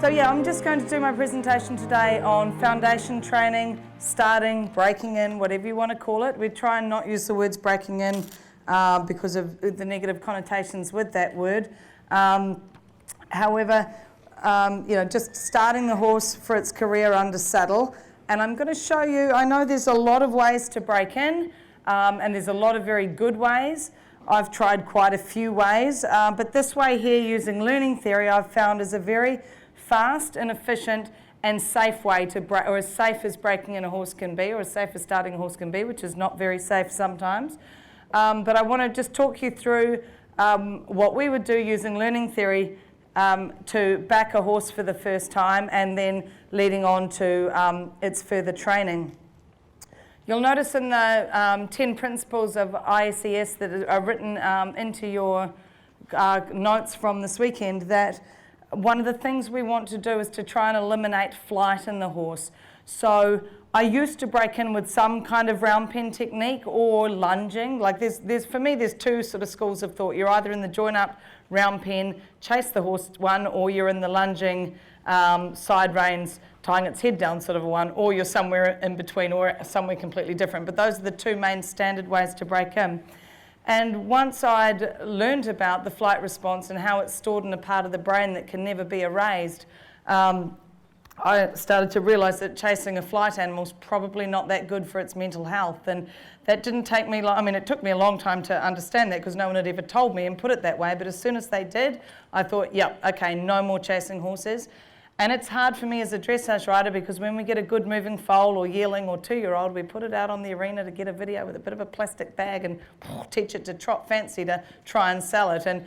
So yeah, I'm just going to do my presentation today on foundation training, starting, breaking in, whatever you want to call it. We try and not use the words breaking in because of the negative connotations with that word. However, just starting the horse for its career under saddle. And I'm going to show you, I know there's a lot of ways to break in, and there's a lot of very good ways. I've tried quite a few ways, but this way here using learning theory I've found is a very fast and efficient and safe way to break, or as safe as breaking in a horse can be, or as safe as starting a horse can be, which is not very safe sometimes. But I want to just talk you through what we would do using learning theory to back a horse for the first time and then leading on to its further training. You'll notice in the 10 principles of ISES that are written into your notes from this weekend that one of the things we want to do is to try and eliminate flight in the horse. So I used to break in with some kind of round pen technique or lunging. Like for me, there's two sort of schools of thought. You're either in the join up round pen, chase the horse one, or you're in the lunging side reins, tying its head down sort of a one, or you're somewhere in between or somewhere completely different. But those are the two main standard ways to break in. And once I'd learned about the flight response and how it's stored in a part of the brain that can never be erased, I started to realise that chasing a flight animal is probably not that good for its mental health. And that didn't take me long. I mean, it took me a long time to understand that because no one had ever told me and put it that way. But as soon as they did, I thought, yep, okay, no more chasing horses. And it's hard for me as a dressage rider because when we get a good moving foal or yearling or 2-year-old, we put it out on the arena to get a video with a bit of a plastic bag and teach it to trot fancy to try and sell it. And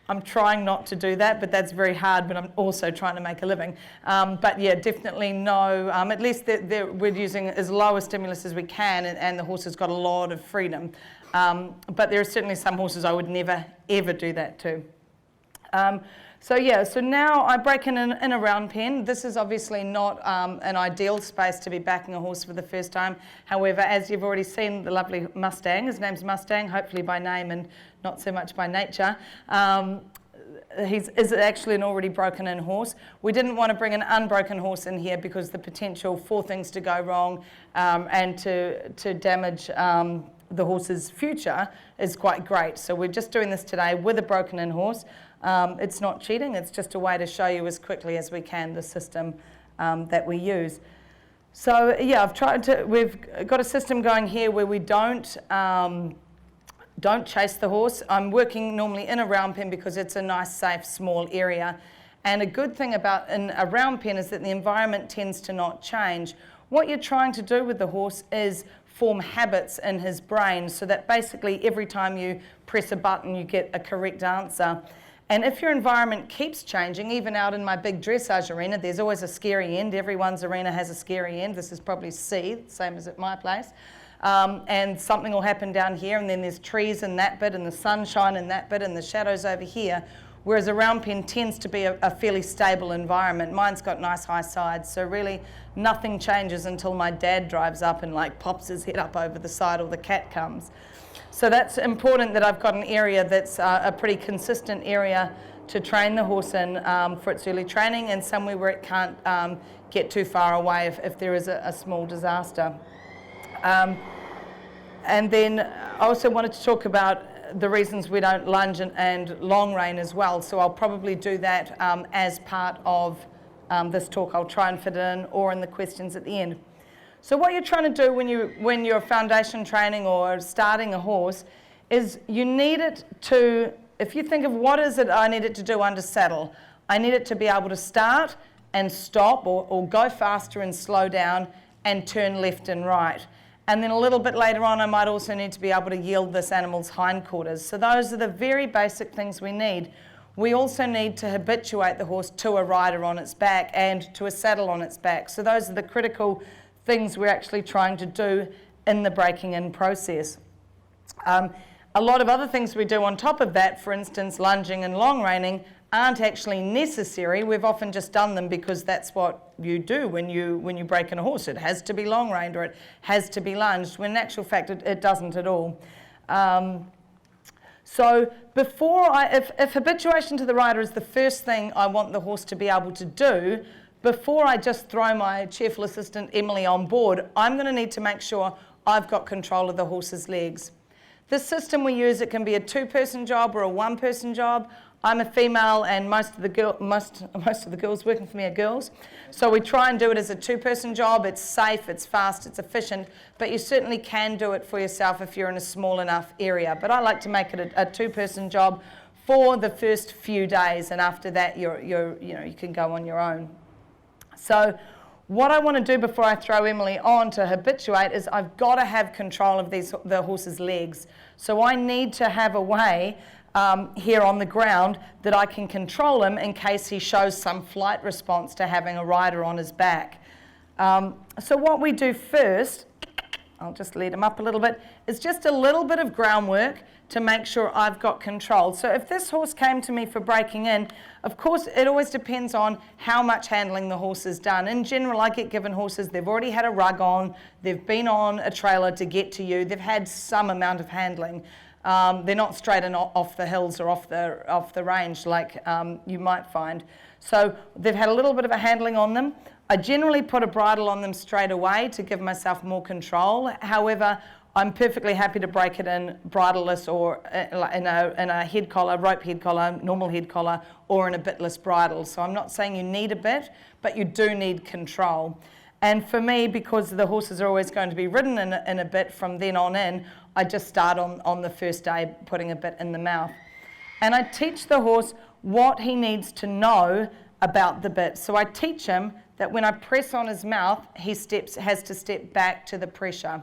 I'm trying not to do that, but that's very hard, but I'm also trying to make a living. But yeah, definitely no, at least we're using as low a stimulus as we can, and the horse has got a lot of freedom. But there are certainly some horses I would never, ever do that to. So now I break in a round pen. This is obviously not an ideal space to be backing a horse for the first time. However, as you've already seen, the lovely Mustang, his name's Mustang, hopefully by name and not so much by nature, is actually an already broken in horse. We didn't want to bring an unbroken horse in here because the potential for things to go wrong and to damage the horse's future is quite great. So we're just doing this today with a broken in horse. It's not cheating, it's just a way to show you as quickly as we can the system that we use. So yeah, we've got a system going here where we don't chase the horse. I'm working normally in a round pen because it's a nice, safe, small area. And a good thing about in a round pen is that the environment tends to not change. What you're trying to do with the horse is form habits in his brain so that basically every time you press a button you get a correct answer. And if your environment keeps changing, even out in my big dressage arena, there's always a scary end. Everyone's arena has a scary end. This is probably C, same as at my place. And something will happen down here, and then there's trees in that bit, and the sunshine in that bit, and the shadows over here. Whereas a round pen tends to be a fairly stable environment. Mine's got nice high sides, so really nothing changes until my dad drives up and like pops his head up over the side or the cat comes. So that's important that I've got an area that's a pretty consistent area to train the horse in for its early training, and somewhere where it can't get too far away if there is a small disaster. And then I also wanted to talk about the reasons we don't lunge and long rein as well. So I'll probably do that as part of this talk. I'll try and fit it in or in the questions at the end. So what you're trying to do when you're foundation training or starting a horse is you need it to, if you think of what is it I need it to do under saddle, I need it to be able to start and stop or go faster and slow down and turn left and right. And then a little bit later on I might also need to be able to yield this animal's hindquarters. So those are the very basic things we need. We also need to habituate the horse to a rider on its back and to a saddle on its back. So those are the critical things we're actually trying to do in the breaking in process. A lot of other things we do on top of that, for instance lunging and long reining, aren't actually necessary. We've often just done them because that's what you do when you break in a horse. It has to be long reined or it has to be lunged, when in actual fact it doesn't at all. So if habituation to the rider is the first thing I want the horse to be able to do, before I just throw my cheerful assistant Emily on board, I'm going to need to make sure I've got control of the horse's legs. This system we use, it can be a two-person job or a one-person job. I'm a female, and most of the girls working for me are girls. So we try and do it as a two-person job. It's safe, it's fast, it's efficient, but you certainly can do it for yourself if you're in a small enough area. But I like to make it a two-person job for the first few days, and after that, you can go on your own. So what I want to do before I throw Emily on to habituate is I've got to have control of the horse's legs. So I need to have a way here on the ground that I can control him in case he shows some flight response to having a rider on his back. So what we do first, I'll just lead him up a little bit, is just a little bit of groundwork to make sure I've got control. So if this horse came to me for breaking in, of course it always depends on how much handling the horse has done. In general, I get given horses, they've already had a rug on, they've been on a trailer to get to you, they've had some amount of handling. They're not straight and off the hills or off the range like you might find. So they've had a little bit of a handling on them. I generally put a bridle on them straight away to give myself more control. However, I'm perfectly happy to break it in bridleless or in a head collar, rope head collar, normal head collar, or in a bitless bridle. So I'm not saying you need a bit, but you do need control. And for me, because the horses are always going to be ridden in a bit from then on in, I just start on the first day putting a bit in the mouth. And I teach the horse what he needs to know about the bit. So I teach him that when I press on his mouth, he has to step back to the pressure.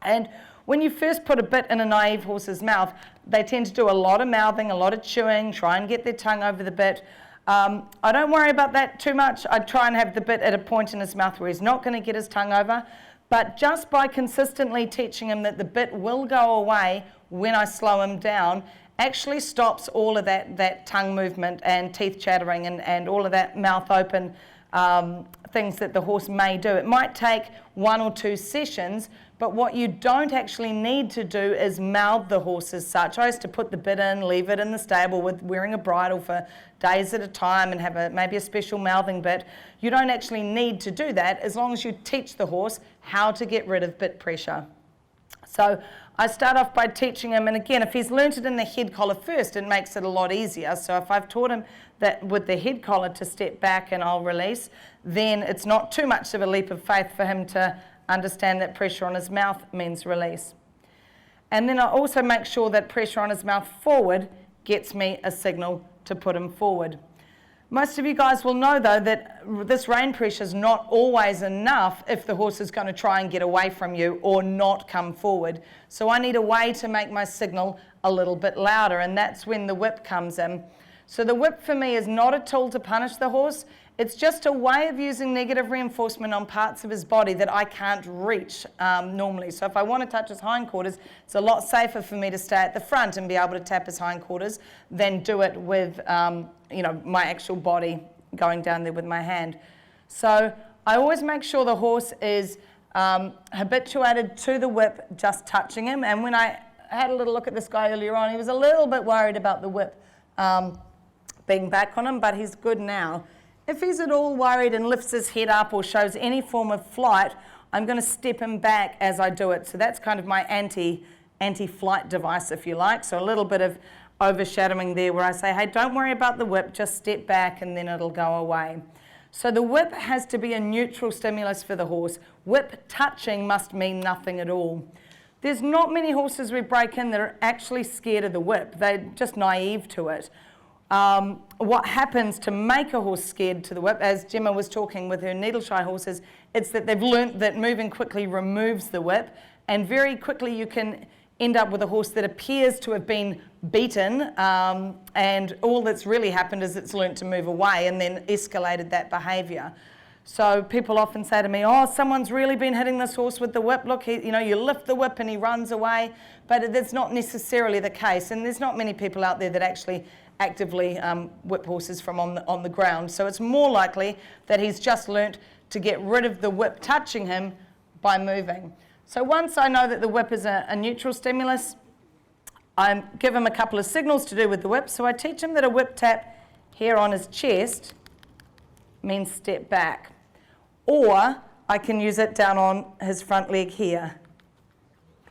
And when you first put a bit in a naive horse's mouth, they tend to do a lot of mouthing, a lot of chewing, try and get their tongue over the bit. I don't worry about that too much. I try and have the bit at a point in his mouth where he's not going to get his tongue over. But just by consistently teaching him that the bit will go away when I slow him down, actually stops all of that tongue movement and teeth chattering and all of that mouth open things that the horse may do. It might take 1 or 2 sessions, but what you don't actually need to do is mouth the horse as such. I used to put the bit in, leave it in the stable with wearing a bridle for days at a time and have maybe a special mouthing bit. You don't actually need to do that as long as you teach the horse how to get rid of bit pressure. So I start off by teaching him, and again, if he's learnt it in the head collar first, it makes it a lot easier. So if I've taught him that with the head collar to step back and I'll release, then it's not too much of a leap of faith for him to understand that pressure on his mouth means release. And then I also make sure that pressure on his mouth forward gets me a signal to put him forward. Most of you guys will know, though, that this rein pressure is not always enough if the horse is going to try and get away from you or not come forward. So I need a way to make my signal a little bit louder, and that's when the whip comes in. So the whip for me is not a tool to punish the horse. It's just a way of using negative reinforcement on parts of his body that I can't reach normally. So if I want to touch his hindquarters, it's a lot safer for me to stay at the front and be able to tap his hindquarters than do it with my actual body going down there with my hand. So I always make sure the horse is habituated to the whip, just touching him. And when I had a little look at this guy earlier on, he was a little bit worried about the whip being back on him, but he's good now. If he's at all worried and lifts his head up or shows any form of flight, I'm going to step him back as I do it. So that's kind of my anti-flight device, if you like. So a little bit of overshadowing there where I say, hey, don't worry about the whip, just step back and then it'll go away. So the whip has to be a neutral stimulus for the horse. Whip touching must mean nothing at all. There's not many horses we break in that are actually scared of the whip. They're just naive to it. What happens to make a horse scared to the whip, as Gemma was talking with her needle shy horses, it's that they've learnt that moving quickly removes the whip, and very quickly you can end up with a horse that appears to have been beaten, and all that's really happened is it's learnt to move away and then escalated that behaviour. So people often say to me, oh, someone's really been hitting this horse with the whip. Look, you lift the whip and he runs away. But that's not necessarily the case. And there's not many people out there that actually actively whip horses from on the ground. So it's more likely that he's just learnt to get rid of the whip touching him by moving. So once I know that the whip is a neutral stimulus, I give him a couple of signals to do with the whip. So I teach him that a whip tap here on his chest means step back. Or I can use it down on his front leg here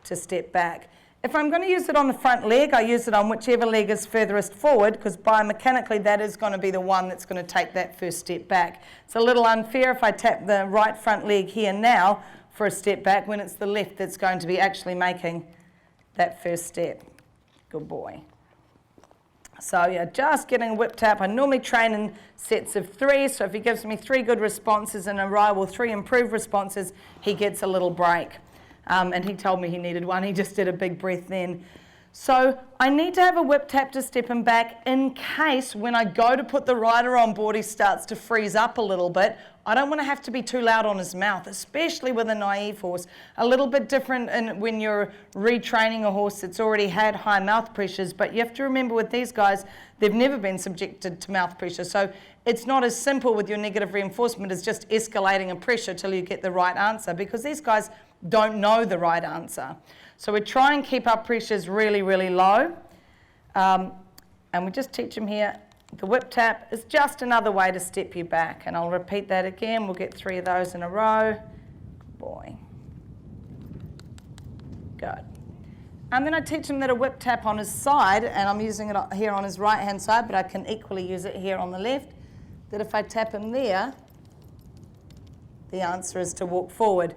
to step back. If I'm going to use it on the front leg, I use it on whichever leg is furthest forward, because biomechanically that is going to be the one that's going to take that first step back. It's a little unfair if I tap the right front leg here now for a step back when it's the left that's going to be actually making that first step. Good boy. So yeah, just getting a whip tap. I normally train in sets of 3, so if he gives me 3 good responses in a row or 3 improved responses, he gets a little break. And he told me he needed one. He just did a big breath then. So I need to have a whip tap to step him back in case when I go to put the rider on board, he starts to freeze up a little bit. I don't want to have to be too loud on his mouth, especially with a naive horse. A little bit different when you're retraining a horse that's already had high mouth pressures, but you have to remember with these guys, they've never been subjected to mouth pressure. So it's not as simple with your negative reinforcement as just escalating a pressure till you get the right answer, because these guys don't know the right answer. So we try and keep our pressures really, really low. And we just teach them here, the whip tap is just another way to step you back. And I'll repeat that again. We'll get 3 of those in a row. Good boy. Good. And then I teach him that a whip tap on his side, and I'm using it here on his right-hand side, but I can equally use it here on the left, that if I tap him there, the answer is to walk forward.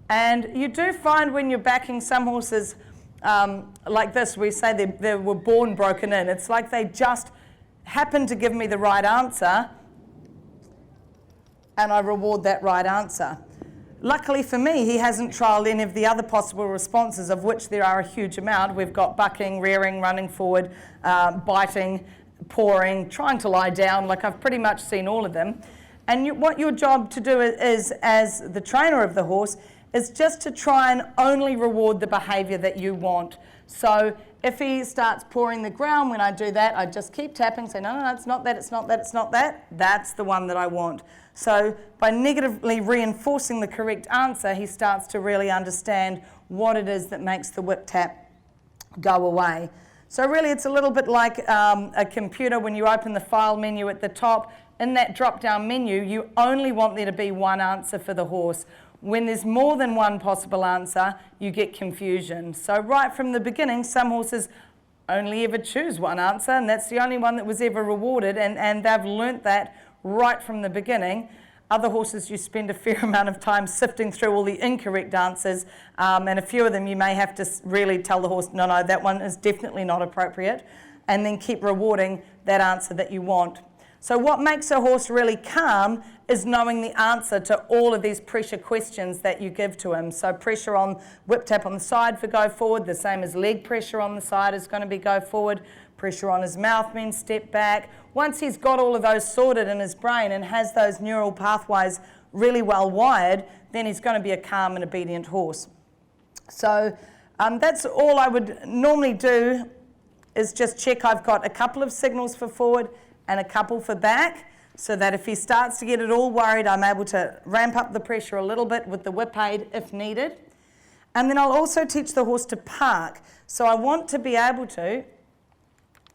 And you do find when you're backing some horses like this, we say they were born broken in. It's like they just happened to give me the right answer, and I reward that right answer. Luckily for me, he hasn't trialled any of the other possible responses, of which there are a huge amount. We've got bucking, rearing, running forward, biting, pawing, trying to lie down. Like, I've pretty much seen all of them. And what your job to do is, as the trainer of the horse, is just to try and only reward the behaviour that you want. So if he starts pawing the ground when I do that, I just keep tapping, say, no, it's not that, it's not that, it's not that. That's the one that I want. So by negatively reinforcing the correct answer, he starts to really understand what it is that makes the whip tap go away. So really it's a little bit like a computer when you open the file menu at the top. In that drop-down menu, you only want there to be one answer for the horse. When there's more than one possible answer, you get confusion. So right from the beginning, some horses only ever choose one answer, and that's the only one that was ever rewarded, and they've learnt that right from the beginning. Other horses, you spend a fair amount of time sifting through all the incorrect answers, and a few of them you may have to really tell the horse, no, that one is definitely not appropriate, and then keep rewarding that answer that you want. So what makes a horse really calm is knowing the answer to all of these pressure questions that you give to him. So pressure on whip tap on the side for go forward, the same as leg pressure on the side is going to be go forward. Pressure on his mouth means step back. Once he's got all of those sorted in his brain and has those neural pathways really well wired, then he's going to be a calm and obedient horse. So that's all I would normally do, is just check I've got a couple of signals for forward and a couple for back, so that if he starts to get it all worried, I'm able to ramp up the pressure a little bit with the whip aid if needed. And then I'll also teach the horse to park. So I want to be able to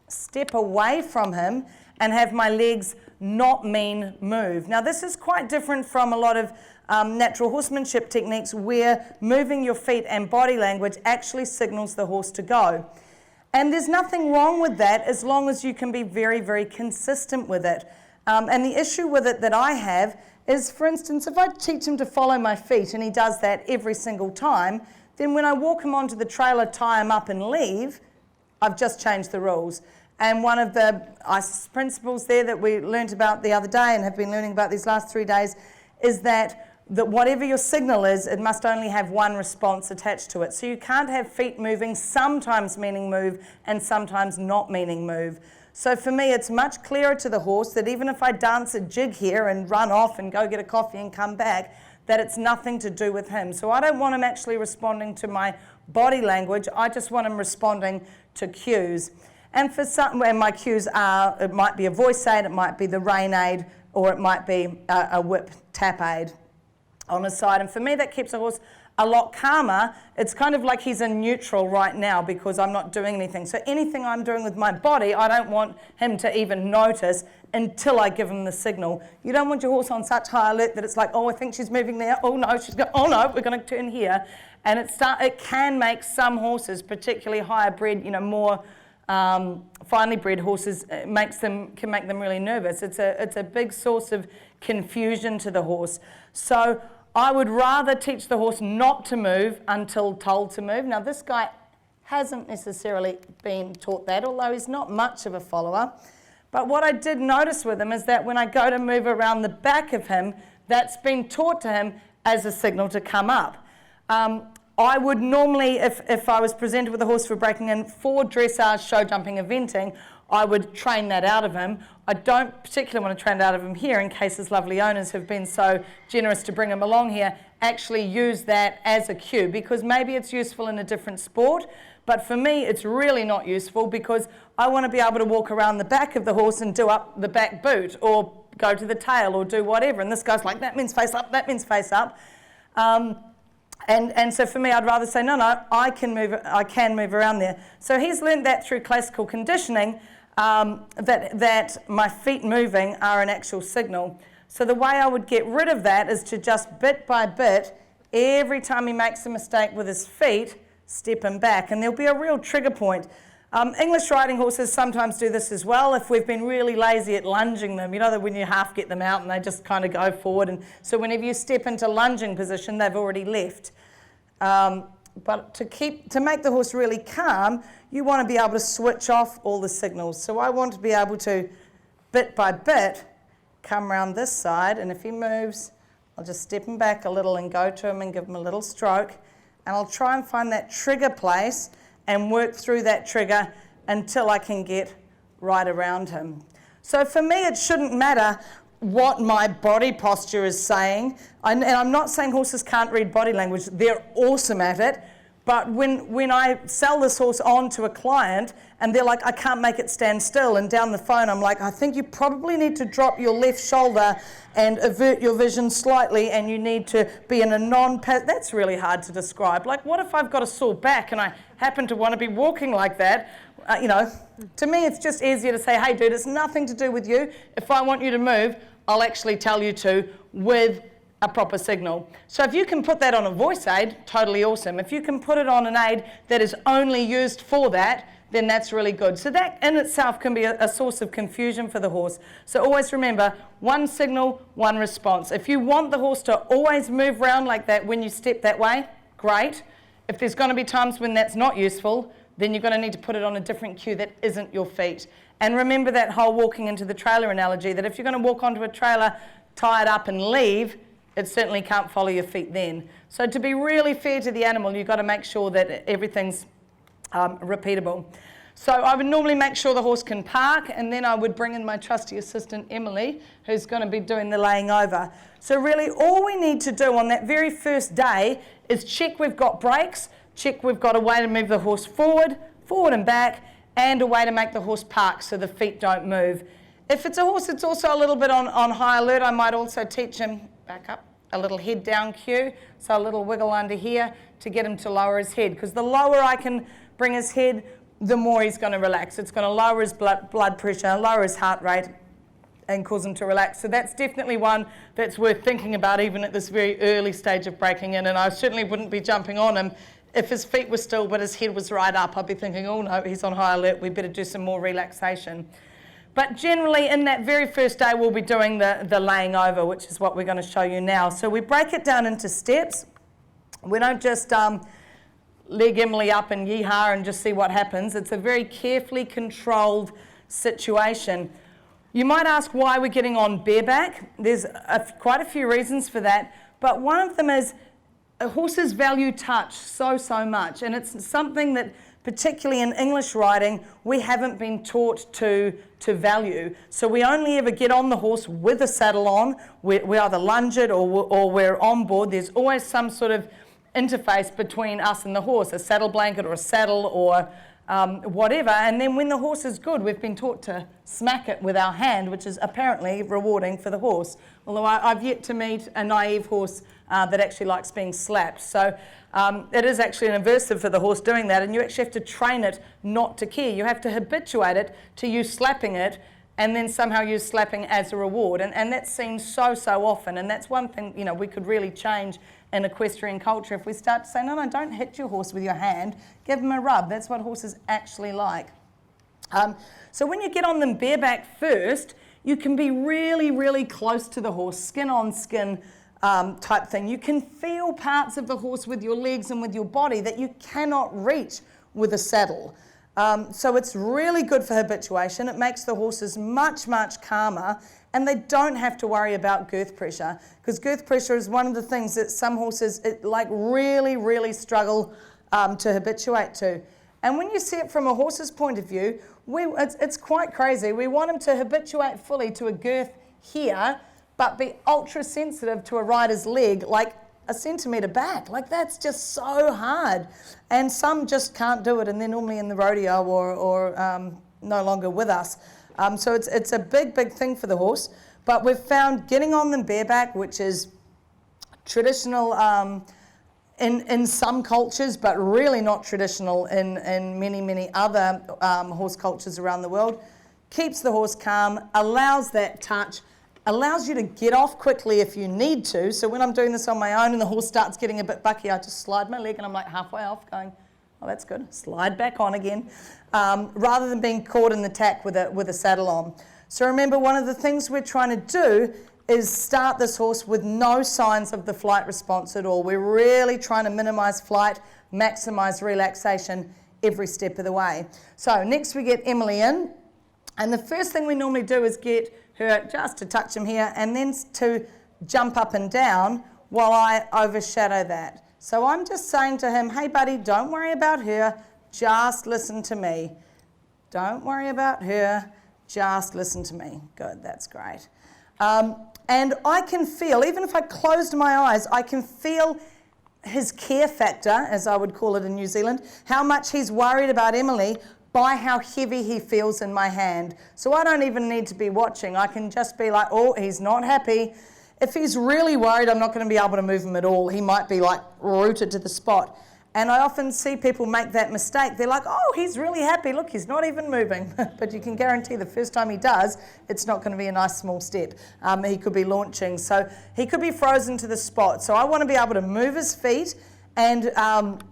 step away from him and have my legs not mean move. Now this is quite different from a lot of natural horsemanship techniques where moving your feet and body language actually signals the horse to go. And there's nothing wrong with that as long as you can be very, very consistent with it. And the issue with it that I have is, for instance, if I teach him to follow my feet and he does that every single time, then when I walk him onto the trailer, tie him up and leave, I've just changed the rules. And one of the ISIS principles there that we learned about the other day and have been learning about these last 3 days is that whatever your signal is, it must only have one response attached to it. So you can't have feet moving, sometimes meaning move and sometimes not meaning move. So for me, it's much clearer to the horse that even if I dance a jig here and run off and go get a coffee and come back, that it's nothing to do with him. So I don't want him actually responding to my body language. I just want him responding to cues. And for some, and my cues are, it might be a voice aid, it might be the rein aid, or it might be a whip tap aid on his side. And for me, that keeps a horse a lot calmer. It's kind of like he's in neutral right now because I'm not doing anything. So anything I'm doing with my body, I don't want him to even notice until I give him the signal. You don't want your horse on such high alert that it's like, oh, I think she's moving there. Oh no, oh no, we're going to turn here. And it can make some horses, particularly higher bred, more finely bred horses, can make them really nervous. It's a big source of confusion to the horse. So I would rather teach the horse not to move until told to move. Now this guy hasn't necessarily been taught that, although he's not much of a follower. But what I did notice with him is that when I go to move around the back of him, that's been taught to him as a signal to come up. I would normally, if I was presented with a horse for breaking in for dressage, show jumping, eventing, I would train that out of him. I don't particularly want to train it out of him here in case his lovely owners have been so generous to bring him along here, actually use that as a cue, because maybe it's useful in a different sport, but for me it's really not useful because I want to be able to walk around the back of the horse and do up the back boot or go to the tail or do whatever, and this guy's like, that means face up, that means face up. And so for me, I'd rather say, no, I can move around there. So he's learned that through classical conditioning, that my feet moving are an actual signal. So the way I would get rid of that is to just bit by bit, every time he makes a mistake with his feet, step him back. And there'll be a real trigger point. English riding horses sometimes do this as well if we've been really lazy at lunging them. You know that when you half get them out and they just kind of go forward. And so whenever you step into lunging position, they've already left. But to make the horse really calm, you want to be able to switch off all the signals. So I want to be able to, bit by bit, come around this side, and if he moves, I'll just step him back a little and go to him and give him a little stroke, and I'll try and find that trigger place and work through that trigger until I can get right around him. So for me, it shouldn't matter what my body posture is saying. And I'm not saying horses can't read body language. They're awesome at it. But when I sell this horse on to a client and they're like, I can't make it stand still, and down the phone I'm like, I think you probably need to drop your left shoulder and avert your vision slightly, and you need to be in a that's really hard to describe. Like, what if I've got a sore back and I happen to want to be walking like that? To me it's just easier to say, hey dude, it's nothing to do with you. If I want you to move, I'll actually tell you to with a proper signal. So if you can put that on a voice aid, totally awesome. If you can put it on an aid that is only used for that, then that's really good. So that in itself can be a source of confusion for the horse. So always remember, one signal, one response. If you want the horse to always move around like that when you step that way, great. If there's going to be times when that's not useful, then you're going to need to put it on a different cue that isn't your feet. And remember that whole walking into the trailer analogy, that if you're going to walk onto a trailer, tie it up and leave, it certainly can't follow your feet then. So to be really fair to the animal, you've got to make sure that everything's repeatable. So I would normally make sure the horse can park, and then I would bring in my trusty assistant, Emily, who's going to be doing the laying over. So really all we need to do on that very first day is check we've got brakes, check we've got a way to move the horse forward and back, and a way to make the horse park so the feet don't move. If it's a horse that's also a little bit on high alert, I might also teach him, back up, a little head down cue, so a little wiggle under here to get him to lower his head, because the lower I can bring his head, the more he's going to relax. It's going to lower his blood pressure, lower his heart rate, and cause him to relax. So that's definitely one that's worth thinking about even at this very early stage of breaking in, and I certainly wouldn't be jumping on him if his feet were still but his head was right up. I'd be thinking, oh no, he's on high alert, we better do some more relaxation. But generally in that very first day we'll be doing the laying over, which is what we're going to show you now. So we break it down into steps. We don't just leg Emily up and yeehaw and just see what happens. It's a very carefully controlled situation. You might ask why we're getting on bareback. There's quite a few reasons for that, but one of them is horses value touch so much, and it's something that particularly in English riding we haven't been taught to value. So we only ever get on the horse with a saddle on. We either lunge it or we're on board. There's always some sort of interface between us and the horse, a saddle blanket or a saddle or whatever, and then when the horse is good, we've been taught to smack it with our hand, which is apparently rewarding for the horse. Although I've yet to meet a naive horse that actually likes being slapped. So it is actually an aversive for the horse doing that, and you actually have to train it not to care. You have to habituate it to you slapping it, and then somehow use slapping as a reward. And that's seen so often, and that's one thing, you know, we could really change in equestrian culture if we start to say, no, don't hit your horse with your hand, give them a rub. That's what horses actually like. So when you get on them bareback first, you can be really close to the horse, skin on skin type thing. You can feel parts of the horse with your legs and with your body that you cannot reach with a saddle. So it's really good for habituation. It makes the horses much calmer, and they don't have to worry about girth pressure, because girth pressure is one of the things that some horses really struggle to habituate to. And when you see it from a horse's point of view, it's quite crazy. We want them to habituate fully to a girth here, but be ultra sensitive to a rider's leg like a centimetre back. Like, that's just so hard. And some just can't do it, and they're normally in the rodeo or no longer with us. So it's a big thing for the horse. But we've found getting on them bareback, which is traditional in some cultures, but really not traditional in many other horse cultures around the world, keeps the horse calm, allows that touch, allows you to get off quickly if you need to. So when I'm doing this on my own and the horse starts getting a bit bucky, I just slide my leg and I'm like halfway off going, oh, that's good, slide back on again, rather than being caught in the tack with a saddle on. So remember, one of the things we're trying to do is start this horse with no signs of the flight response at all. We're really trying to minimize flight, maximize relaxation every step of the way. So next we get Emily in, and the first thing we normally do is get her just to touch him here and then to jump up and down while I overshadow that. So I'm just saying to him, hey buddy, don't worry about her, just listen to me. Don't worry about her, just listen to me. Good, that's great. And I can feel, even if I closed my eyes, I can feel his care factor, as I would call it in New Zealand, how much he's worried about Emily by how heavy he feels in my hand. So I don't even need to be watching. I can just be like, oh, he's not happy. If he's really worried, I'm not going to be able to move him at all. He might be like rooted to the spot. And I often see people make that mistake. They're like, oh, he's really happy. Look, he's not even moving. But you can guarantee the first time he does, it's not going to be a nice small step. He could be launching. So he could be frozen to the spot. So I want to be able to move his feet. And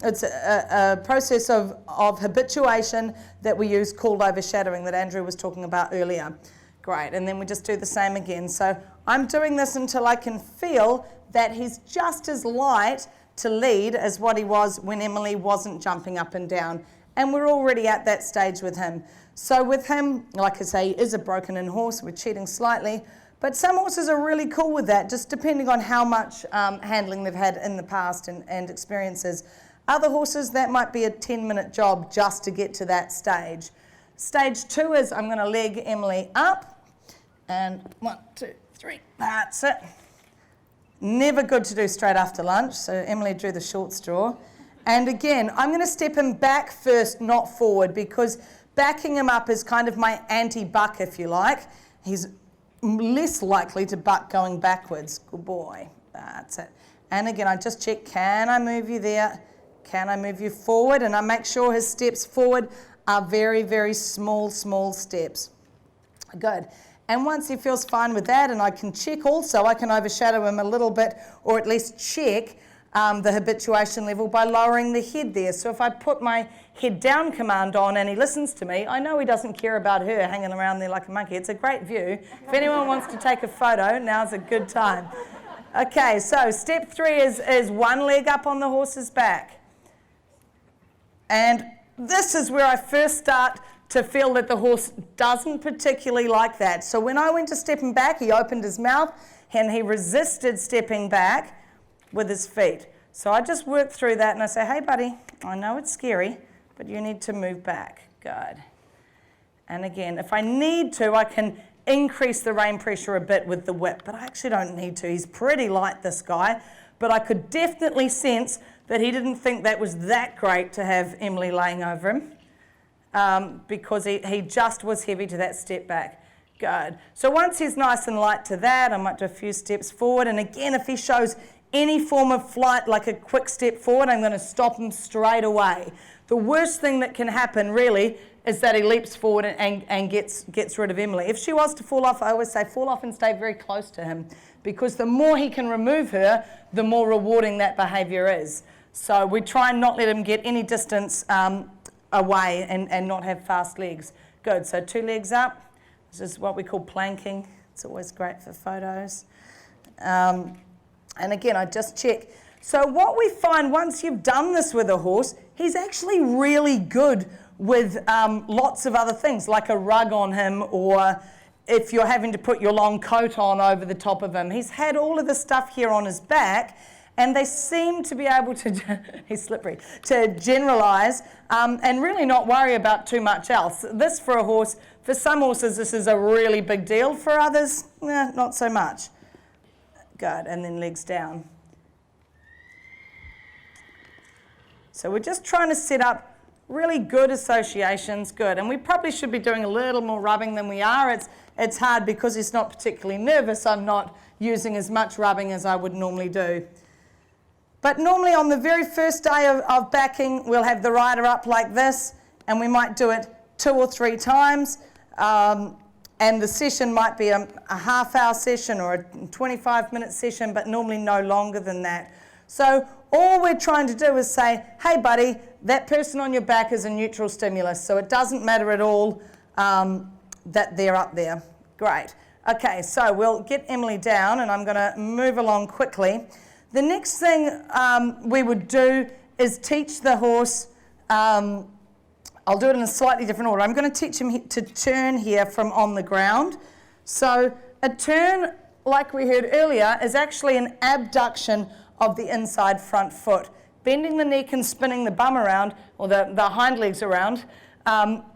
it's a process of habituation that we use called overshadowing that Andrew was talking about earlier. Great. And then we just do the same again. So I'm doing this until I can feel that he's just as light to lead as what he was when Emily wasn't jumping up and down. And we're already at that stage with him. So with him, like I say, he is a broken-in horse. We're cheating slightly. But some horses are really cool with that, just depending on how much handling they've had in the past and experiences. Other horses, that might be a 10-minute job just to get to that stage. Stage 2 is I'm going to leg Emily up. And 1, 2, 3, that's it. Never good to do straight after lunch, so Emily drew the short straw. And again, I'm going to step him back first, not forward, because backing him up is kind of my anti-buck, if you like. He's less likely to buck going backwards. Good boy. That's it. And again, I just check, can I move you there? Can I move you forward? And I make sure his steps forward are very small steps. Good. And once he feels fine with that, and I can check also, I can overshadow him a little bit, or at least check the habituation level by lowering the head there. So if I put my head down command on and he listens to me, I know he doesn't care about her hanging around there like a monkey. It's a great view. If anyone wants to take a photo, now's a good time. Okay, so step 3 is one leg up on the horse's back. And this is where I first start to feel that the horse doesn't particularly like that. So when I went to step him back, he opened his mouth and he resisted stepping back with his feet. So I just worked through that and I say, hey buddy, I know it's scary, but you need to move back. Good. And again, if I need to, I can increase the rein pressure a bit with the whip, but I actually don't need to. He's pretty light, this guy, but I could definitely sense that he didn't think that was that great to have Emily laying over him. Because he just was heavy to that step back. Good. So once he's nice and light to that, I might do a few steps forward. And again, if he shows any form of flight, like a quick step forward, I'm going to stop him straight away. The worst thing that can happen, really, is that he leaps forward and gets rid of Emily. If she was to fall off, I always say fall off and stay very close to him, because the more he can remove her, the more rewarding that behaviour is. So we try and not let him get any distance away and not have fast legs. Good, so 2 legs up. This is what we call planking. It's always great for photos. And again, I just check. So what we find once you've done this with a horse, he's actually really good with lots of other things, like a rug on him, or if you're having to put your long coat on over the top of him. He's had all of the stuff here on his back, and they seem to be able to, he's slippery, to generalise and really not worry about too much else. This for a horse, for some horses this is a really big deal, for others, not so much. Good, and then legs down. So we're just trying to set up really good associations, good. And we probably should be doing a little more rubbing than we are. It's hard because he's not particularly nervous. I'm not using as much rubbing as I would normally do. But normally on the very first day of backing, we'll have the rider up like this, and we might do it 2 or 3 times. And the session might be a half-hour session or a 25-minute session, but normally no longer than that. So all we're trying to do is say, hey buddy, that person on your back is a neutral stimulus, so it doesn't matter at all that they're up there. Great. Okay, so we'll get Emily down, and I'm going to move along quickly. The next thing we would do is teach the horse, I'll do it in a slightly different order. I'm going to teach him to turn here from on the ground. So a turn, like we heard earlier, is actually an abduction of the inside front foot. Bending the neck and spinning the bum around, or the hind legs around,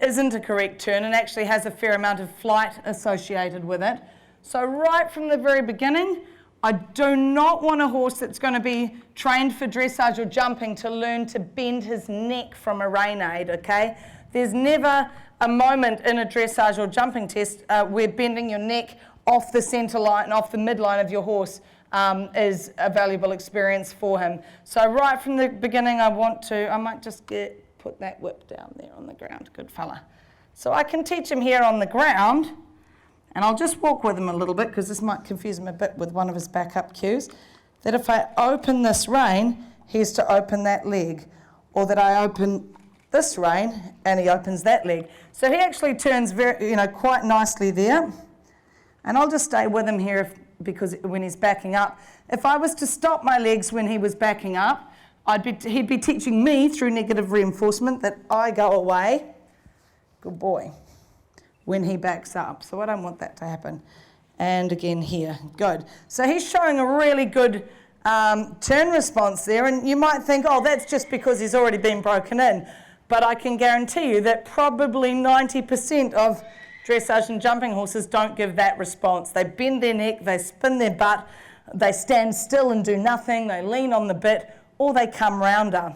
isn't a correct turn and actually has a fair amount of flight associated with it. So right from the very beginning, I do not want a horse that's going to be trained for dressage or jumping to learn to bend his neck from a rein aid, okay? There's never a moment in a dressage or jumping test where bending your neck off the centre line, off the midline of your horse is a valuable experience for him. So right from the beginning, I might just put that whip down there on the ground. Good fella. So I can teach him here on the ground, and I'll just walk with him a little bit because this might confuse him a bit with one of his backup cues, that if I open this rein, he's to open that leg, or that I open this rein and he opens that leg. So he actually turns quite nicely there, and I'll just stay with him here because when he's backing up. If I was to stop my legs when he was backing up, he'd be teaching me through negative reinforcement that I go away, good boy, when he backs up. So I don't want that to happen. And again here, good. So he's showing a really good turn response there, and you might think, oh, that's just because he's already been broken in. But I can guarantee you that probably 90% of dressage and jumping horses don't give that response. They bend their neck, they spin their butt, they stand still and do nothing, they lean on the bit, or they come rounder.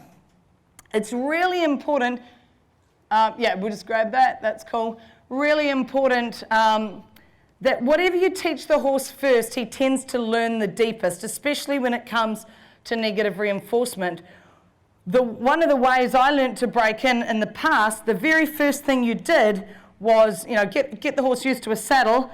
It's really important, we'll just grab that, that's cool. Really important that whatever you teach the horse first, he tends to learn the deepest, especially when it comes to negative reinforcement. One of the ways I learnt to break in the past, the very first thing you did was, get the horse used to a saddle,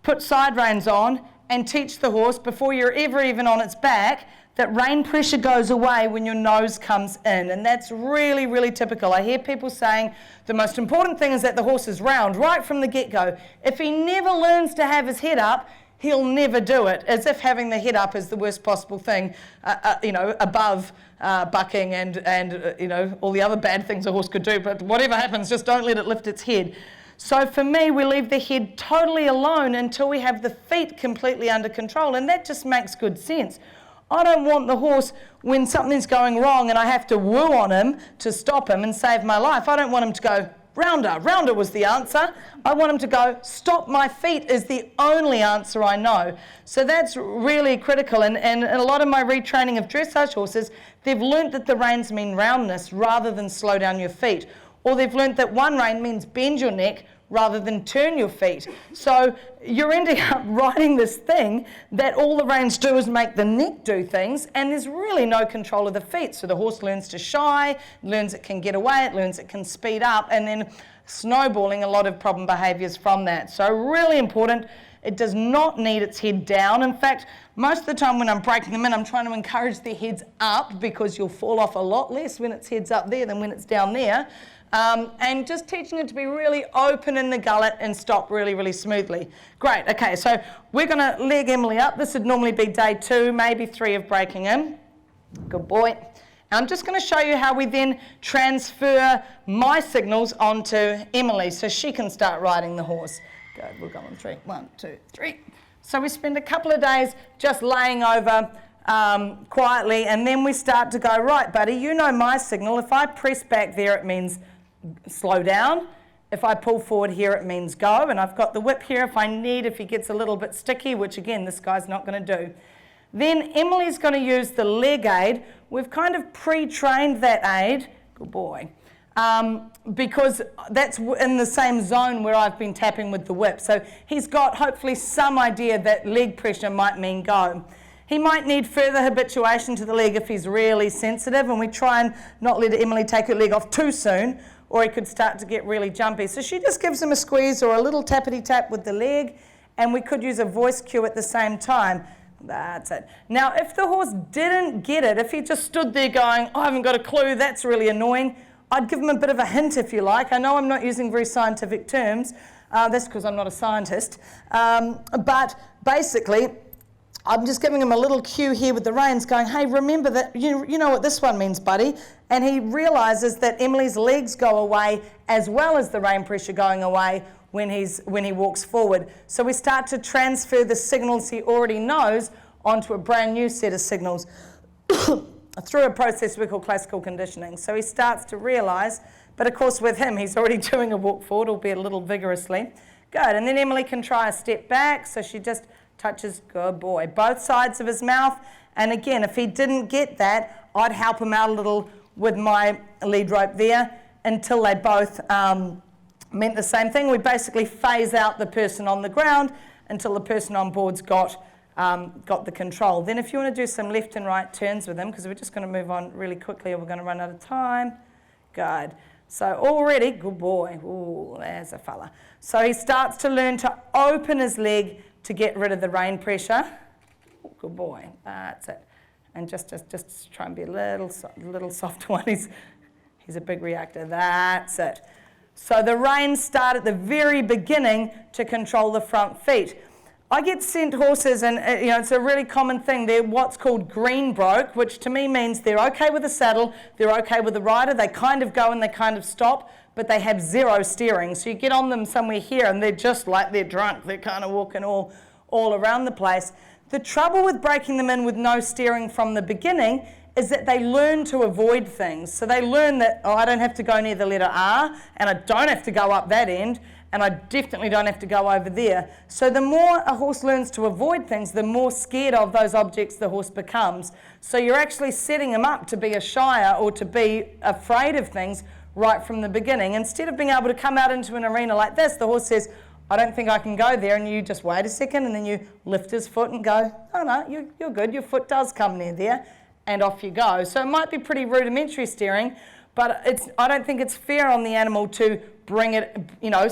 put side reins on, and teach the horse before you're ever even on its back that rein pressure goes away when your nose comes in. And that's really, really typical. I hear people saying the most important thing is that the horse is round right from the get-go. If he never learns to have his head up, he'll never do it, as if having the head up is the worst possible thing, above bucking and all the other bad things a horse could do. But whatever happens, just don't let it lift its head. So for me, we leave the head totally alone until we have the feet completely under control, and that just makes good sense. I don't want the horse, when something's going wrong and I have to woo on him to stop him and save my life, I don't want him to go, rounder, rounder was the answer. I want him to go, stop my feet is the only answer I know. So that's really critical, and a lot of my retraining of dressage horses, they've learnt that the reins mean roundness rather than slow down your feet. Or they've learnt that one rein means bend your neck rather than turn your feet. So you're ending up riding this thing that all the reins do is make the neck do things, and there's really no control of the feet. So the horse learns to shy, learns it can get away, it learns it can speed up, and then snowballing a lot of problem behaviours from that. So really important. It does not need its head down. In fact, most of the time when I'm breaking them in, I'm trying to encourage their heads up, because you'll fall off a lot less when its head's up there than when it's down there. And just teaching it to be really open in the gullet and stop really, really smoothly. Great, okay, so we're going to leg Emily up. This would normally be day 2, maybe 3 of breaking in. Good boy. And I'm just going to show you how we then transfer my signals onto Emily so she can start riding the horse. Good, we'll go on 3. 1, 2, 3. So we spend a couple of days just laying over quietly, and then we start to go, right, buddy, you know my signal. If I press back there, it means slow down. If I pull forward here, it means go. And I've got the whip here if I need, if he gets a little bit sticky, which again, this guy's not going to do. Then Emily's going to use the leg aid. We've kind of pre-trained that aid. Good boy. Because that's in the same zone where I've been tapping with the whip. So he's got hopefully some idea that leg pressure might mean go. He might need further habituation to the leg if he's really sensitive, and we try and not let Emily take her leg off too soon, or he could start to get really jumpy. So she just gives him a squeeze or a little tappity tap with the leg, and we could use a voice cue at the same time. That's it. Now, if the horse didn't get it, if he just stood there going, I haven't got a clue, that's really annoying, I'd give him a bit of a hint if you like. I know I'm not using very scientific terms. That's because I'm not a scientist. But basically, I'm just giving him a little cue here with the reins going, hey, remember that, you know what this one means, buddy. And he realises that Emily's legs go away as well as the rein pressure going away when he walks forward. So we start to transfer the signals he already knows onto a brand new set of signals through a process we call classical conditioning. So he starts to realise, but of course with him, he's already doing a walk forward, albeit a little vigorously. Good, and then Emily can try a step back, so she just touches, good boy, both sides of his mouth. And again, if he didn't get that, I'd help him out a little with my lead rope there until they both meant the same thing. We basically phase out the person on the ground until the person on board's got the control. Then if you want to do some left and right turns with him, because we're just going to move on really quickly or we're going to run out of time. Good. So already, good boy. Ooh, there's a fella. So he starts to learn to open his leg to get rid of the rein pressure. Ooh, good boy. That's it. And just try and be a little soft one. He's a big reactor. That's it. So the reins start at the very beginning to control the front feet. I get sent horses, and it's a really common thing. They're what's called green broke, which to me means they're okay with the saddle, they're okay with the rider, they kind of go and they kind of stop, but they have zero steering. So you get on them somewhere here and they're just like they're drunk. They're kind of walking all around the place. The trouble with breaking them in with no steering from the beginning is that they learn to avoid things. So they learn that, I don't have to go near the letter R, and I don't have to go up that end, and I definitely don't have to go over there. So the more a horse learns to avoid things, the more scared of those objects the horse becomes. So you're actually setting him up to be a shyer or to be afraid of things right from the beginning. Instead of being able to come out into an arena like this, the horse says, I don't think I can go there, and you just wait a second, and then you lift his foot and go, oh no, you're good, your foot does come near there, and off you go. So it might be pretty rudimentary steering, but I don't think it's fair on the animal to bring it,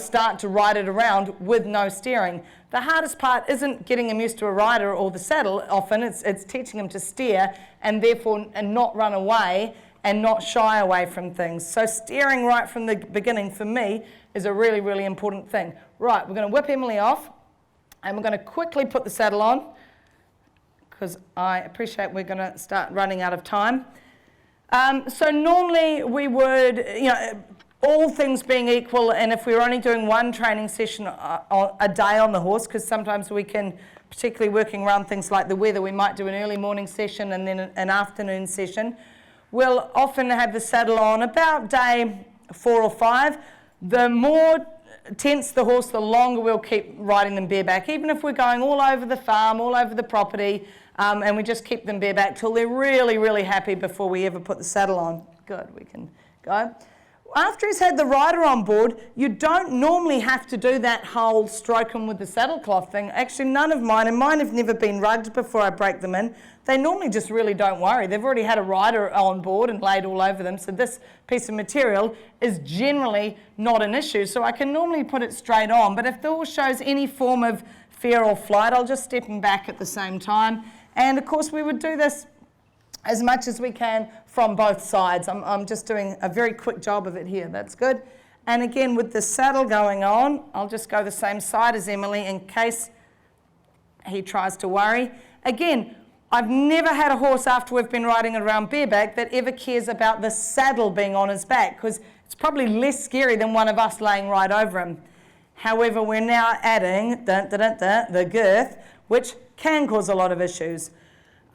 start to ride it around with no steering. The hardest part isn't getting him used to a rider or the saddle. Often it's teaching him to steer and therefore not run away and not shy away from things. So steering right from the beginning for me is a really, really important thing. Right, we're going to whip Emily off and we're going to quickly put the saddle on because I appreciate we're going to start running out of time. So normally we would, all things being equal, and if we were only doing one training session a day on the horse, because sometimes we can, particularly working around things like the weather, we might do an early morning session and then an afternoon session. We'll often have the saddle on about day 4 or 5. The more tense the horse, the longer we'll keep riding them bareback, even if we're going all over the farm, all over the property, and we just keep them bareback till they're really, really happy before we ever put the saddle on. Good, we can go. After he's had the rider on board, you don't normally have to do that whole stroke him with the saddle cloth thing. Actually, none of mine, and mine have never been rugged before I break them in. They normally just really don't worry. They've already had a rider on board and laid all over them, so this piece of material is generally not an issue. So I can normally put it straight on, but if the horse shows any form of fear or flight, I'll just step him back at the same time. And of course, we would do this as much as we can from both sides. I'm just doing a very quick job of it here. That's good. And again, with the saddle going on, I'll just go the same side as Emily in case he tries to worry. Again, I've never had a horse after we've been riding around bareback that ever cares about the saddle being on his back, because it's probably less scary than one of us laying right over him. However, we're now adding the girth, which can cause a lot of issues.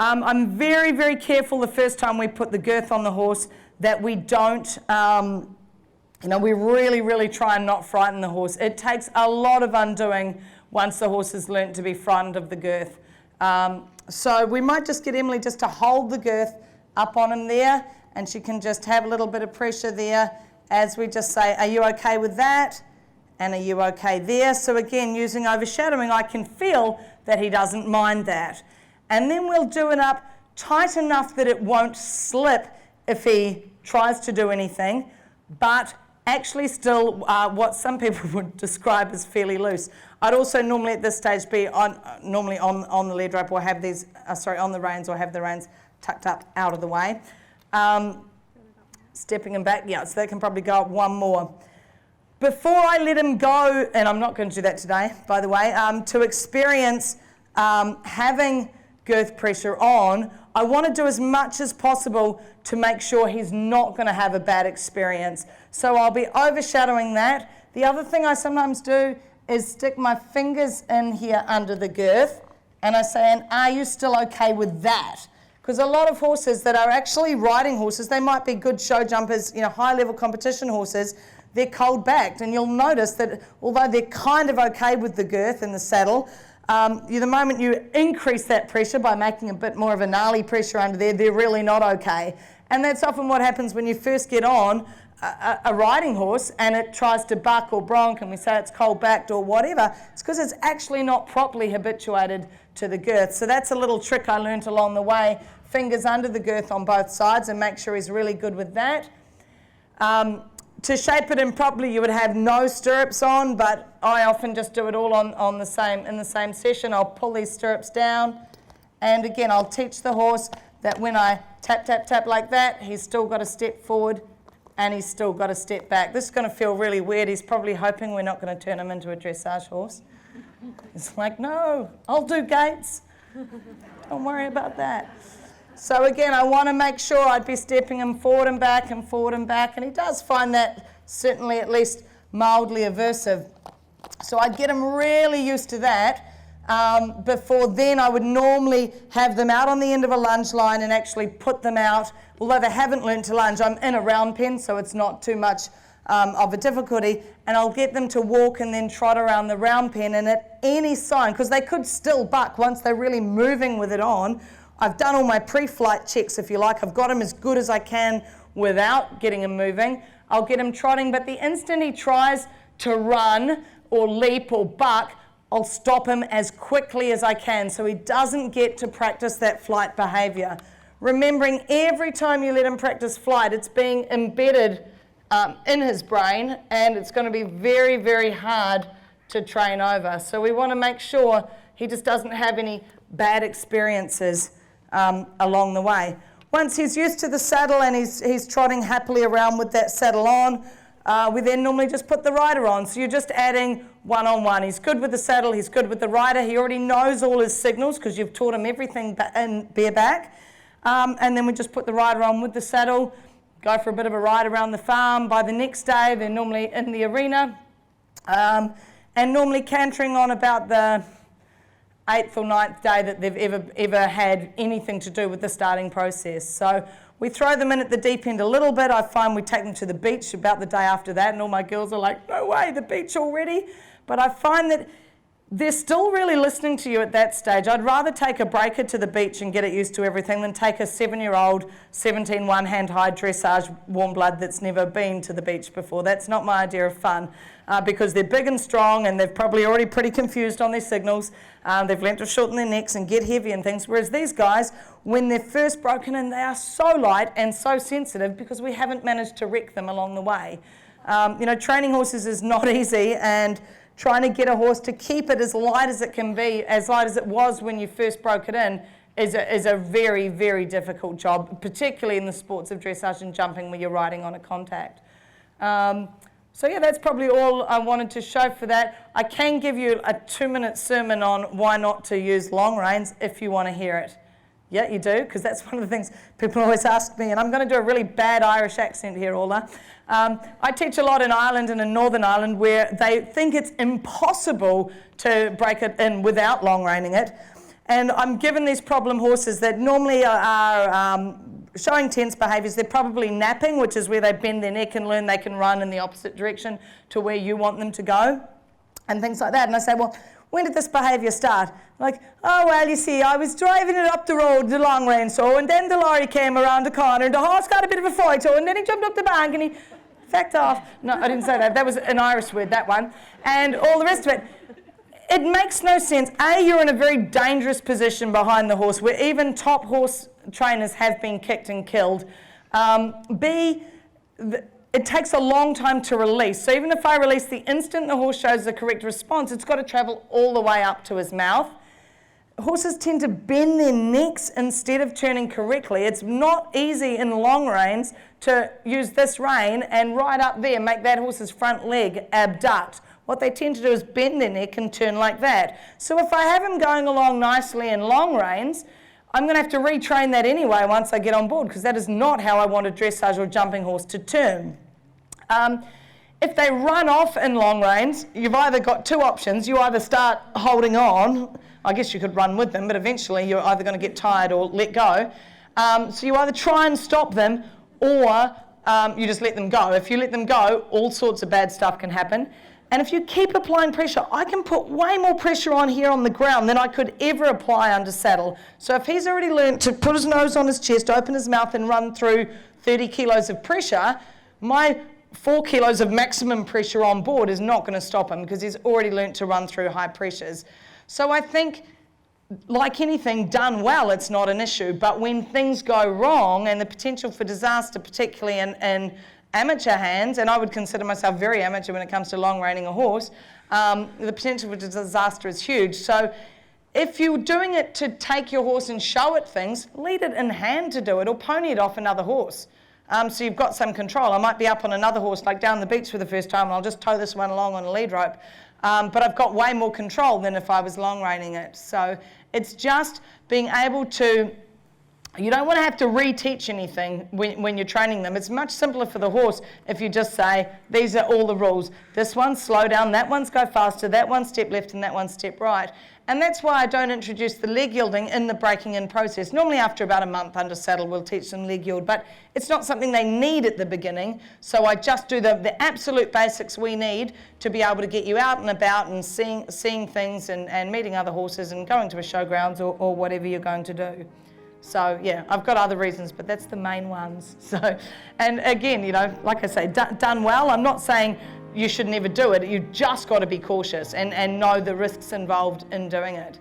I'm very, very careful the first time we put the girth on the horse that we don't, we really, really try and not frighten the horse. It takes a lot of undoing once the horse has learnt to be frightened of the girth. So we might just get Emily just to hold the girth up on him there, and she can just have a little bit of pressure there as we just say, are you okay with that? And are you okay there? So again, using overshadowing, I can feel that he doesn't mind that. And then we'll do it up tight enough that it won't slip if he tries to do anything, but actually still what some people would describe as fairly loose. I'd also normally at this stage be on the lead rope or have these, on the reins, or have the reins tucked up out of the way. Stepping him back, yeah, so they can probably go up one more. Before I let him go, and I'm not going to do that today, by the way, to experience having girth pressure on, I want to do as much as possible to make sure he's not going to have a bad experience. So I'll be overshadowing that. The other thing I sometimes do is stick my fingers in here under the girth, and I say, and are you still okay with that? Because a lot of horses that are actually riding horses, they might be good show jumpers, high-level competition horses, they're cold-backed, and you'll notice that although they're kind of okay with the girth and the saddle, the moment you increase that pressure by making a bit more of a gnarly pressure under there, they're really not okay. And that's often what happens when you first get on a riding horse and it tries to buck or bronc, and we say it's cold-backed or whatever. It's because it's actually not properly habituated to the girth. So that's a little trick I learnt along the way. Fingers under the girth on both sides and make sure he's really good with that. To shape it in properly, you would have no stirrups on, but I often just do it all in the same session. I'll pull these stirrups down, and again, I'll teach the horse that when I tap, tap, tap like that, he's still got to step forward and he's still got to step back. This is going to feel really weird. He's probably hoping we're not going to turn him into a dressage horse. It's like, no, I'll do gates. Don't worry about that. So again, I want to make sure I'd be stepping him forward and back and forward and back, and he does find that certainly at least mildly aversive. So I'd get him really used to that. Before then, I would normally have them out on the end of a lunge line and actually put them out. Although they haven't learned to lunge, I'm in a round pen, so it's not too much of a difficulty, and I'll get them to walk and then trot around the round pen, and at any sign, because they could still buck once they're really moving with it on. I've done all my pre-flight checks, if you like. I've got him as good as I can without getting him moving. I'll get him trotting, but the instant he tries to run or leap or buck, I'll stop him as quickly as I can so he doesn't get to practice that flight behavior. Remembering every time you let him practice flight, it's being embedded in his brain, and it's going to be very, very hard to train over. So we want to make sure he just doesn't have any bad experiences along the way. Once he's used to the saddle and he's trotting happily around with that saddle on, we then normally just put the rider on. So you're just adding one-on-one. He's good with the saddle, he's good with the rider, he already knows all his signals because you've taught him everything in bareback. And then we just put the rider on with the saddle, go for a bit of a ride around the farm. By the next day, they're normally in the arena, and normally cantering on about the 8th or 9th day that they've ever had anything to do with the starting process. So we throw them in at the deep end a little bit. I find we take them to the beach about the day after that, and all my girls are like, no way, the beach already? But I find that they're still really listening to you at that stage. I'd rather take a breaker to the beach and get it used to everything than take a 7-year-old, 17 one-hand high dressage warm blood that's never been to the beach before. That's not my idea of fun, because they're big and strong and they're probably already pretty confused on their signals. They've learnt to shorten their necks and get heavy and things, whereas these guys, when they're first broken in, they are so light and so sensitive because we haven't managed to wreck them along the way. Training horses is not easy, and trying to get a horse to keep it as light as it can be, as light as it was when you first broke it in, is a very, very difficult job, particularly in the sports of dressage and jumping where you're riding on a contact. So yeah, that's probably all I wanted to show for that. I can give you a 2-minute sermon on why not to use long reins if you want to hear it. Yeah, you do, because that's one of the things people always ask me, and I'm going to do a really bad Irish accent here, Ola. I teach a lot in Ireland and in Northern Ireland where they think it's impossible to break it in without long reining it. And I'm given these problem horses that normally are showing tense behaviours. They're probably napping, which is where they bend their neck and learn they can run in the opposite direction to where you want them to go, and things like that. And I say, well, when did this behaviour start? Like, oh, well, you see, I was driving it up the road, the long rein, and then the lorry came around the corner, and the horse got a bit of a fright, and then he jumped up the bank, and he fecked off. No, I didn't say that. That was an Irish word, that one. And all the rest of it. It makes no sense. A, you're in a very dangerous position behind the horse, where even top horse trainers have been kicked and killed. B, it takes a long time to release. So even if I release the instant the horse shows the correct response, it's got to travel all the way up to his mouth. Horses tend to bend their necks instead of turning correctly. It's not easy in long reins to use this rein and right up there make that horse's front leg abduct. What they tend to do is bend their neck and turn like that. So if I have him going along nicely in long reins, I'm going to have to retrain that anyway once I get on board, because that is not how I want a dressage or jumping horse to turn. If they run off in long reins, you've either got two options. You either start holding on. I guess you could run with them, but eventually you're either going to get tired or let go. So you either try and stop them, or you just let them go. If you let them go, all sorts of bad stuff can happen. And if you keep applying pressure, I can put way more pressure on here on the ground than I could ever apply under saddle. So if he's already learned to put his nose on his chest, open his mouth and run through 30 kilos of pressure, my 4 kilos of maximum pressure on board is not going to stop him, because he's already learnt to run through high pressures. So I think, like anything, done well, it's not an issue. But when things go wrong, and the potential for disaster, particularly in amateur hands, and I would consider myself very amateur when it comes to long reining a horse, the potential for disaster is huge. So if you're doing it to take your horse and show it things, lead it in hand to do it, or pony it off another horse. So you've got some control. I might be up on another horse, like down the beach for the first time, and I'll just tow this one along on a lead rope. But I've got way more control than if I was long reining it. So it's just being able to, you don't want to have to reteach anything when you're training them. It's much simpler for the horse if you just say, these are all the rules. This one's slow down, that one's go faster, that one's step left, and that one's step right. And that's why I don't introduce the leg yielding in the breaking in process. Normally after about a month under saddle, we'll teach them leg yield, but it's not something they need at the beginning. So I just do the absolute basics we need to be able to get you out and about and seeing things and meeting other horses and going to a showgrounds or whatever you're going to do. So yeah, I've got other reasons, but that's the main ones. So, and again, like I say, done well. I'm not saying you should never do it. You just got to be cautious and know the risks involved in doing it.